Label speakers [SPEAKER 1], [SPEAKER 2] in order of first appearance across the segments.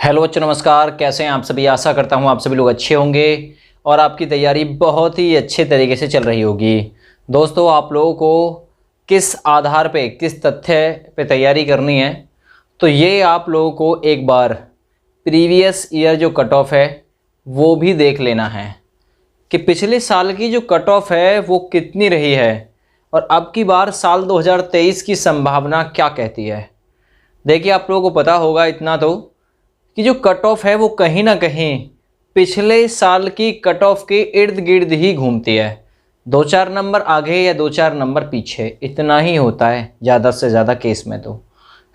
[SPEAKER 1] Hello बच्चों, नमस्कार। कैसे हैं आप सभी? आशा करता हूं आप सभी लोग अच्छे होंगे और आपकी तैयारी बहुत ही अच्छे तरीके से चल रही होगी। दोस्तों, आप लोगों को किस आधार पे, किस तथ्य पे तैयारी करनी है, तो ये आप लोगों को एक बार प्रीवियस ईयर जो कट ऑफ है वो भी देख लेना है कि पिछले साल की जो कट ऑफ है वो कितनी रही है और अब की बार साल 2023 की संभावना क्या कहती है। देखिए, आप लोगों को पता होगा इतना तो कि जो कट ऑफ है वो कहीं ना कहीं पिछले साल की कट ऑफ के इर्द गिर्द ही घूमती है। 2-4 नंबर आगे या 2-4 नंबर पीछे, इतना ही होता है ज़्यादा से ज़्यादा केस में, तो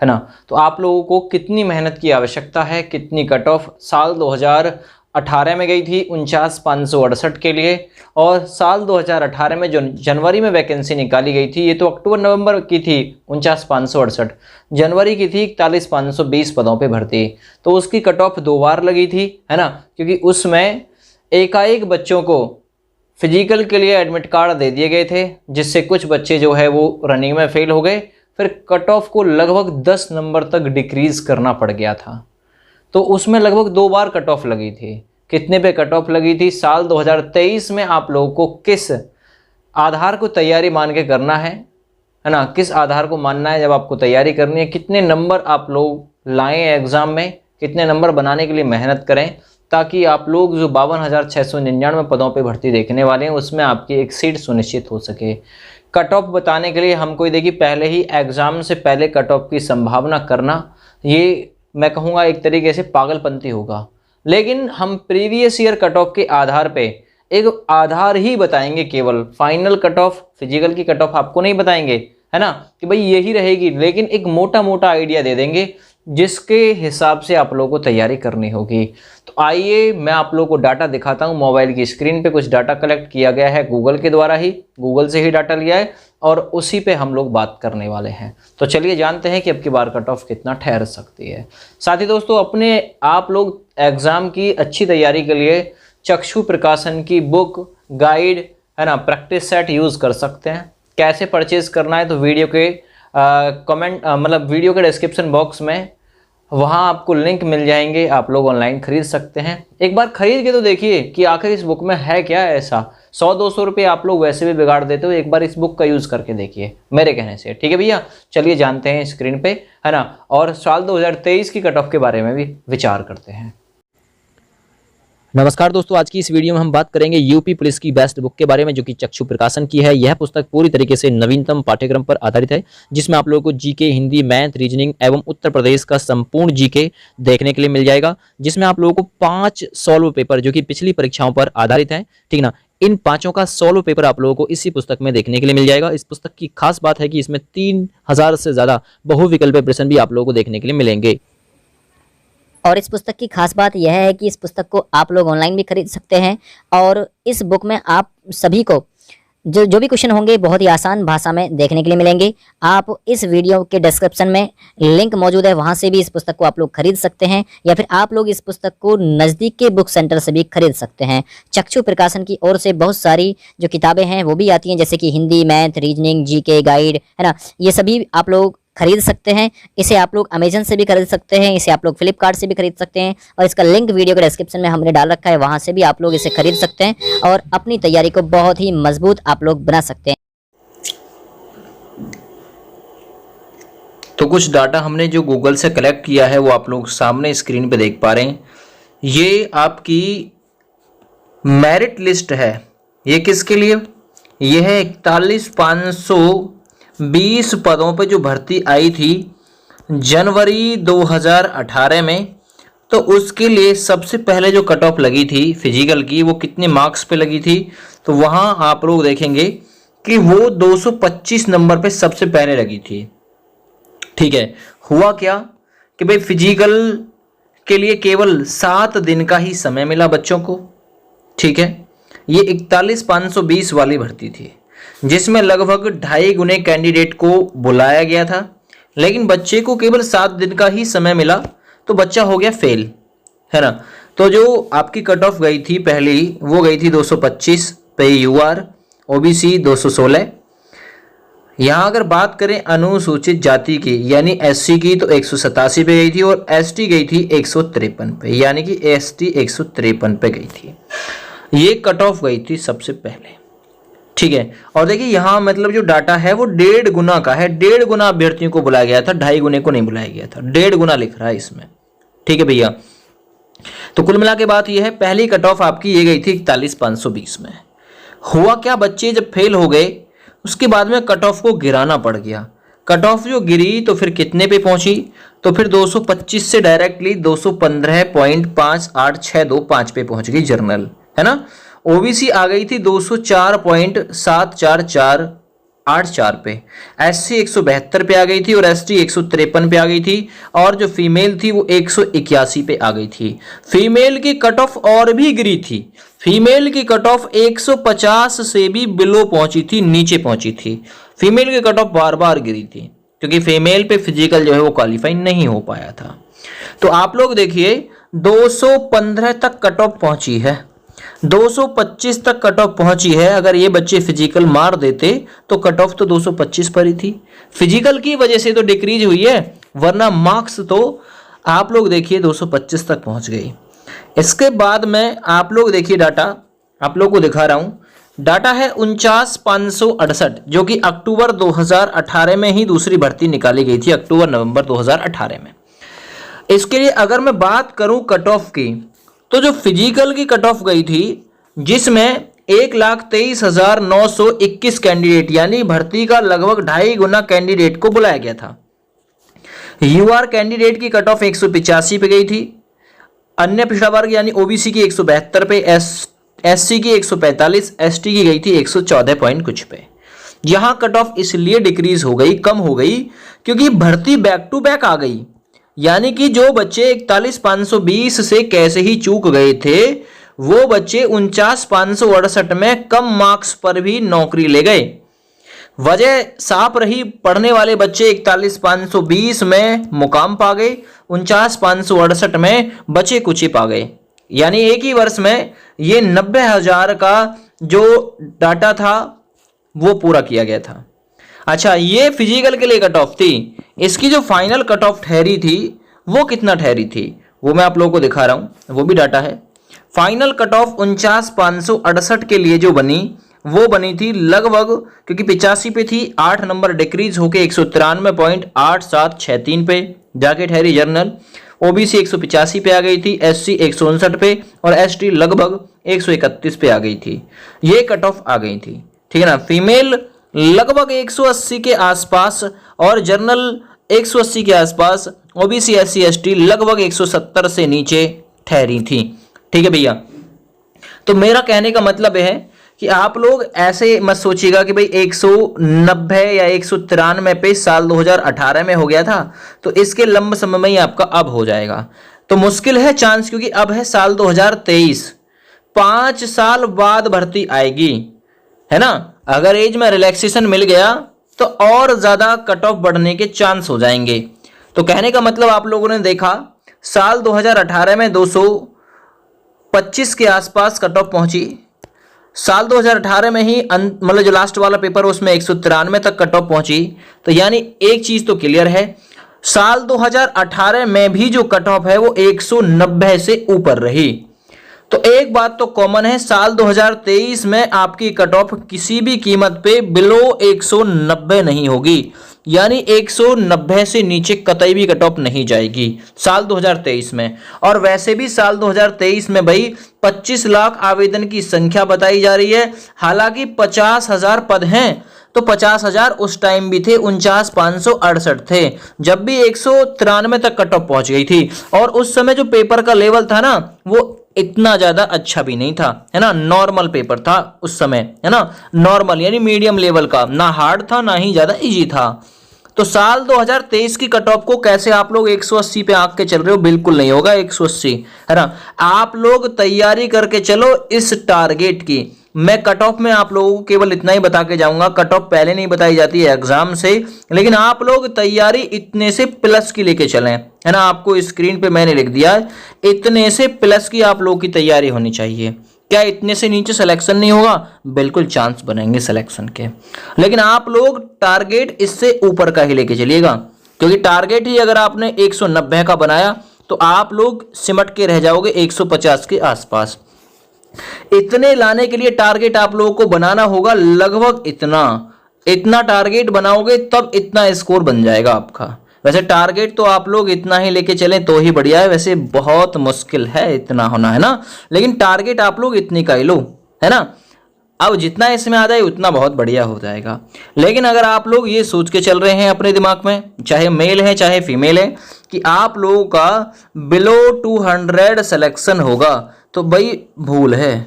[SPEAKER 1] है ना। तो आप लोगों को कितनी मेहनत की आवश्यकता है, कितनी कट ऑफ साल 2018 में गई थी 49,568 के लिए, और साल 2018 में जो जनवरी में वैकेंसी निकाली गई थी, ये तो अक्टूबर नवंबर की थी 49,568, जनवरी की थी 41,520 पदों पे भर्ती। तो उसकी कट ऑफ 2 बार लगी थी, है ना, क्योंकि उसमें एकाएक बच्चों को फिजिकल के लिए एडमिट कार्ड दे दिए गए थे, जिससे कुछ बच्चे जो है वो रनिंग में फेल हो गए। फिर कट ऑफ को लगभग 10 नंबर तक डिक्रीज करना पड़ गया था। तो उसमें लगभग 2 बार कट ऑफ लगी थी। कितने पे कट ऑफ लगी थी? साल 2023 में आप लोगों को किस आधार को तैयारी मान के करना है ना, किस आधार को मानना है जब आपको तैयारी करनी है, कितने नंबर आप लोग लाएं एग्जाम में, कितने नंबर बनाने के लिए मेहनत करें, ताकि आप लोग जो 52,699 पदों पे भर्ती देखने वाले हैं उसमें आपकी एक सीट सुनिश्चित हो सके। कट ऑफ बताने के लिए हमको देखिए, पहले ही एग्जाम से पहले कट ऑफ की संभावना करना, ये मैं कहूँगा एक तरीके से पागलपंती होगा। लेकिन हम प्रीवियस ईयर कट ऑफ के आधार पे एक आधार ही बताएंगे, केवल फाइनल कट ऑफ, फिजिकल की कट ऑफ आपको नहीं बताएंगे, है ना, कि भाई यही रहेगी, लेकिन एक मोटा मोटा आइडिया दे देंगे जिसके हिसाब से आप लोगों को तैयारी करनी होगी। तो आइए मैं आप लोगों को डाटा दिखाता हूँ। मोबाइल की स्क्रीन पे कुछ डाटा कलेक्ट किया गया है गूगल के द्वारा ही, गूगल से ही डाटा लिया है और उसी पे हम लोग बात करने वाले हैं। तो चलिए जानते हैं कि अब की बार कट ऑफ कितना ठहर सकती है। साथ ही दोस्तों, अपने आप लोग एग्जाम की अच्छी तैयारी के लिए चक्षु प्रकाशन की बुक, गाइड, है ना, प्रैक्टिस सेट यूज़ कर सकते हैं। कैसे परचेज करना है तो वीडियो के वीडियो के डिस्क्रिप्शन बॉक्स में वहाँ आपको लिंक मिल जाएंगे, आप लोग ऑनलाइन खरीद सकते हैं। एक बार खरीद के तो देखिए कि आखिर इस बुक में है क्या ऐसा। 100-200 रुपये आप लोग वैसे भी बिगाड़ देते हो, एक बार इस बुक का यूज़ करके देखिए मेरे कहने से, ठीक है भैया। चलिए जानते हैं स्क्रीन पे, है ना, और साल 2023 की कट ऑफ के बारे में भी विचार करते हैं।
[SPEAKER 2] नमस्कार दोस्तों, आज की इस वीडियो में हम बात करेंगे यूपी पुलिस की बेस्ट बुक के बारे में, जो कि चक्षु प्रकाशन की है। यह पुस्तक पूरी तरीके से नवीनतम पाठ्यक्रम पर आधारित है, जिसमें आप लोगों को जीके, हिंदी, मैथ, रीजनिंग एवं उत्तर प्रदेश का संपूर्ण जीके देखने के लिए मिल जाएगा, जिसमें आप लोगों को 5 सॉल्व पेपर जो कि पिछली परीक्षाओं पर आधारित है, ठीक ना, इन 5 का सॉल्व पेपर आप लोगों को इसी पुस्तक में देखने के लिए मिल जाएगा। इस पुस्तक की खास बात है कि इसमें 3000 से ज्यादा बहुविकल्पीय प्रश्न भी आप लोगों को देखने के लिए मिलेंगे।
[SPEAKER 3] और इस पुस्तक की खास बात यह है कि इस पुस्तक को आप लोग ऑनलाइन भी खरीद सकते हैं और इस बुक में आप सभी को जो भी क्वेश्चन होंगे बहुत ही आसान भाषा में देखने के लिए मिलेंगे। आप इस वीडियो के डिस्क्रिप्शन में लिंक मौजूद है, वहां से भी इस पुस्तक को आप लोग खरीद सकते हैं, या फिर आप लोग इस पुस्तक को नज़दीक के बुक सेंटर से भी खरीद सकते हैं। चक्षु प्रकाशन की ओर से बहुत सारी जो किताबें हैं वो भी आती हैं, जैसे कि Hindi, math, reasoning, GK, guide, है ना, ये सभी आप लोग खरीद सकते हैं। इसे आप लोग अमेजन से भी खरीद सकते हैं, इसे आप लोग फ्लिपकार्ट से भी खरीद सकते हैं, और इसका लिंक वीडियो के डिस्क्रिप्शन में हमने डाल रखा है, वहां से भी आप लोग इसे खरीद सकते हैं और अपनी तैयारी को बहुत ही मजबूत आप लोग बना सकते हैं।
[SPEAKER 1] तो कुछ डाटा हमने जो गूगल से कलेक्ट किया है वो आप लोग सामने स्क्रीन पे देख पा रहे हैं। ये आपकी मेरिट लिस्ट है। ये किसके लिए? ये है 41,520 पदों पे जो भर्ती आई थी जनवरी 2018 में। तो उसके लिए सबसे पहले जो कट ऑफ लगी थी फिजिकल की, वो कितने मार्क्स पे लगी थी? तो वहाँ आप लोग देखेंगे कि वो 225 नंबर पे सबसे पहले लगी थी, ठीक है। हुआ क्या कि भाई फिजिकल के लिए केवल 7 दिन का ही समय मिला बच्चों को, ठीक है। ये 41,520 वाली भर्ती थी, जिसमें लगभग 2.5 गुने कैंडिडेट को बुलाया गया था, लेकिन बच्चे को केवल 7 दिन का ही समय मिला, तो बच्चा हो गया फेल, है ना। तो जो आपकी कट ऑफ गई थी पहली, वो गई थी 225 पे यूआर, ओबीसी 216, यहाँ अगर बात करें अनुसूचित जाति की यानी एससी की तो 187 पे गई थी और एसटी गई थी 153 पे, यानी कि एसटी 153 पे गई थी। ये कट ऑफ गई थी सबसे पहले, ठीक है। और देखिए यहाँ मतलब जो डाटा है वो 1.5 गुना का है, 1.5 गुना अभ्यर्थियों को बुलाया गया था, 2.5 गुने को नहीं बुलाया गया था, 1.5 गुना लिख रहा है इसमें, ठीक है भैया। तो कुल मिला के बात यह है, पहली कट ऑफ आपकी ये गई थी 41,520 में। हुआ क्या, बच्चे जब फेल हो गए उसके बाद में कट ऑफ को गिराना पड़ गया। कट ऑफ जो गिरी तो फिर कितने पे पहुंची, तो फिर 225 से डायरेक्टली 215.5862 पे पहुंच गई जनरल, है ना। ओबीसी आ गई थी 204.74484 पे, एससी 172 पे आ गई थी और एसटी 153 पे आ गई थी, और जो फीमेल थी वो 181 पे आ गई थी। फीमेल की कट ऑफ और भी गिरी थी, फीमेल की कट ऑफ 150 से भी बिलो पहुंची थी, नीचे पहुंची थी। फीमेल की कट ऑफ बार बार गिरी थी क्योंकि फीमेल पे फिजिकल जो है वो क्वालिफाई नहीं हो पाया था। तो आप लोग देखिए 215 तक कट ऑफ पहुंची है, 225 तक कट ऑफ पहुंची है। अगर ये बच्चे फिजिकल मार देते तो कट ऑफ तो 225 पर ही थी। फिजिकल की वजह से तो डिक्रीज हुई है, वरना मार्क्स तो आप लोग देखिए 225 तक पहुंच गई। इसके बाद में आप लोग देखिए डाटा, आप लोग को दिखा रहा हूं, डाटा है 49,568 जो कि अक्टूबर 2018 में ही दूसरी भर्ती निकाली गई थी, अक्टूबर नवंबर 2018 में। इसके लिए अगर मैं बात करूं कट ऑफ की, तो जो फिजिकल की कट ऑफ गई थी जिसमें 1,23,921 कैंडिडेट यानी भर्ती का लगभग 2.5 गुना कैंडिडेट को बुलाया गया था। यूआर कैंडिडेट की कट ऑफ 185 पे गई थी, अन्य पिछड़ा वर्ग यानी ओबीसी की 172 पे, एससी की 145, एसटी की गई थी 114 पॉइंट कुछ पे। यहां कट ऑफ इसलिए डिक्रीज हो गई, कम हो गई, क्योंकि भर्ती बैक टू बैक आ गई। यानी कि जो बच्चे 41,520 से कैसे ही चूक गए थे वो बच्चे 49,568 में कम मार्क्स पर भी नौकरी ले गए। वजह साफ रही, पढ़ने वाले बच्चे 41,520 में मुकाम पा गए, 49,568 में बचे कुचे पा गए। यानी एक ही वर्ष में ये 90,000 का जो डाटा था वो पूरा किया गया था। अच्छा, ये फिजिकल के लिए कट ऑफ थी। इसकी जो फाइनल कट ऑफ ठहरी थी वो कितना ठहरी थी वो मैं आप लोगों को दिखा रहा हूं, वो भी डाटा है। फाइनल कट ऑफ 49,568 के लिए जो बनी वो बनी थी लगभग, क्योंकि 85 पे थी, 8 नंबर डिक्रीज होके 193.8763 पे जाके ठहरी जनरल। ओबीसी 185 पे आ गई थी, एससी 159 पे और एसटी लगभग 131 पे आ गई थी। ये कट ऑफ आ गई थी, ठीक है ना। फीमेल लगभग 180 के आसपास और जनरल 180 के आसपास, ओबीसी एससी एसटी लगभग 170 से नीचे ठहरी थी, ठीक है भैया। तो मेरा कहने का मतलब है कि आप लोग ऐसे मत सोचिएगा कि भाई 190 या 193 पे साल 2018 में हो गया था तो इसके लंबे समय में ही आपका अब हो जाएगा, तो मुश्किल है चांस, क्योंकि अब है साल 2023, 5 साल बाद भर्ती आएगी, है ना। अगर एज में रिलैक्सेशन मिल गया तो और ज्यादा कट ऑफ बढ़ने के चांस हो जाएंगे। तो कहने का मतलब आप लोगों ने देखा साल 2018 में 225 के आसपास कट ऑफ पहुंची, साल 2018 में ही मतलब जो लास्ट वाला पेपर उसमें 193 तक कट ऑफ पहुंची। तो यानी एक चीज तो क्लियर है, साल 2018 में भी जो कट ऑफ है वो 190 से ऊपर रही। तो एक बात तो कॉमन है, साल 2023 में आपकी कट ऑफ किसी भी कीमत पे बिलो 190 नहीं होगी, यानी 190 से नीचे कतई भी कट ऑफ नहीं जाएगी साल 2023 में। और वैसे भी साल 2023 में भाई 25 लाख आवेदन की संख्या बताई जा रही है, हालांकि 50,000 पद हैं, तो 50,000 उस टाइम भी थे, 49,568 थे जब भी 193 तक कट ऑफ पहुंच गई थी। और उस समय जो पेपर का लेवल था ना वो इतना ज्यादा अच्छा भी नहीं था, है ना, नॉर्मल पेपर था उस समय, है ना, नॉर्मल यानी मीडियम लेवल का, ना हार्ड था ना ही ज्यादा इजी था। तो साल 2023 की कट ऑफ को कैसे आप लोग 180 पे आंक के चल रहे हो, बिल्कुल नहीं होगा 180, है ना। आप लोग तैयारी करके चलो इस टारगेट की। मैं कट ऑफ में आप लोगों को केवल इतना ही बता के जाऊंगा, कट ऑफ पहले नहीं बताई जाती है एग्जाम से, लेकिन आप लोग तैयारी इतने से प्लस की लेके चलें, है ना। आपको स्क्रीन पे मैंने लिख दिया है, इतने से प्लस की आप लोगों की तैयारी होनी चाहिए, क्या इतने से नीचे सिलेक्शन नहीं होगा? बिल्कुल चांस बनेंगे सिलेक्शन के, लेकिन आप लोग टारगेट इससे ऊपर का ही लेके चलिएगा, क्योंकि टारगेट ही अगर आपने 190 का बनाया तो आप लोग सिमट के रह जाओगे 150 के आसपास। इतने लाने के लिए टारगेट आप लोगों को बनाना होगा लगभग इतना टारगेट बनाओगे तब इतना स्कोर बन जाएगा आपका। वैसे टारगेट तो आप लोग इतना ही लेके चलें तो ही बढ़िया है, वैसे बहुत मुश्किल है इतना होना, है ना, लेकिन टारगेट आप लोग इतनी का ही लो, है ना। अब जितना इसमें आ जाए उतना बहुत बढ़िया हो जाएगा। लेकिन अगर आप लोग ये सोच के चल रहे हैं अपने दिमाग में, चाहे मेल है चाहे फीमेल है, कि आप लोगों का बिलो 200 सिलेक्शन होगा, तो भाई भूल है,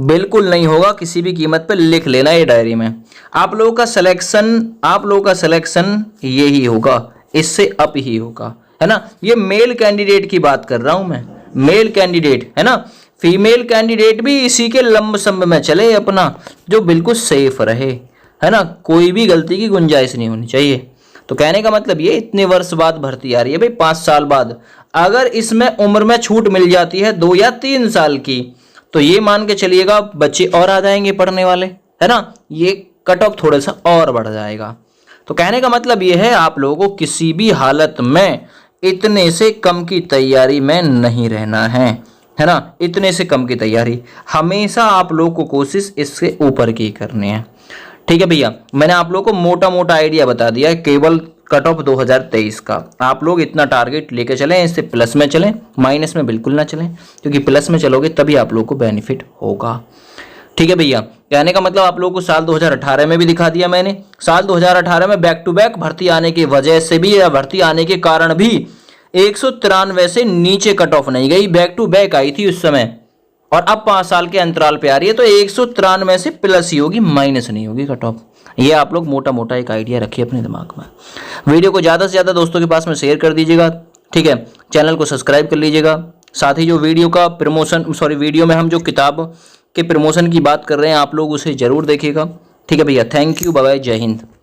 [SPEAKER 1] बिल्कुल नहीं होगा। किसी भी कीमत पे लिख लेना ये डायरी में, आप लोगों का सिलेक्शन यही होगा, इससे अप ही होगा, है ना। ये मेल कैंडिडेट की बात कर रहा हूं मैं, मेल कैंडिडेट, है ना। फीमेल कैंडिडेट भी इसी के लंब सम्ब में चले अपना, जो बिल्कुल सेफ रहे, है ना, कोई भी गलती की गुंजाइश नहीं होनी चाहिए। तो कहने का मतलब ये इतने वर्ष बाद भर्ती आ रही है भाई, 5 साल बाद। अगर इसमें उम्र में छूट मिल जाती है 2 या 3 साल की, तो ये मान के चलिएगा बच्चे और आ जाएंगे पढ़ने वाले, है ना, ये कट ऑफ थोड़ा सा और बढ़ जाएगा। तो कहने का मतलब ये है आप लोगों को किसी भी हालत में इतने से कम की तैयारी में नहीं रहना है ना, इतने से कम की तैयारी हमेशा आप लोगों को कोशिश इससे ऊपर की करनी है। ठीक है भैया, मैंने आप लोगों को मोटा मोटा आइडिया बता दिया है केवल कट ऑफ 2023 का। आप लोग इतना टारगेट लेके चलें, इससे प्लस में चलें, माइनस में बिल्कुल ना चलें, क्योंकि प्लस में चलोगे तभी आप लोगों को बेनिफिट होगा। ठीक है भैया, कहने का मतलब आप लोगों को साल 2018 में भी दिखा दिया मैंने। साल 2018 में बैक टू बैक भर्ती आने की वजह से भी या भर्ती आने के कारण भी 193 से नीचे कट ऑफ नहीं गई, बैक टू बैक आई थी उस समय, और अब 5 साल के अंतराल पे आ रही है, तो 193 से प्लस ही होगी, माइनस नहीं होगी कट ऑफ। ये आप लोग मोटा मोटा एक आइडिया रखिए अपने दिमाग में। वीडियो को ज़्यादा से ज़्यादा दोस्तों के पास में शेयर कर दीजिएगा, ठीक है, चैनल को सब्सक्राइब कर लीजिएगा। साथ ही जो वीडियो में हम जो किताब के प्रमोशन की बात कर रहे हैं आप लोग उसे ज़रूर देखिएगा। ठीक है भैया, थैंक यू, बाय बाय, जय हिंद।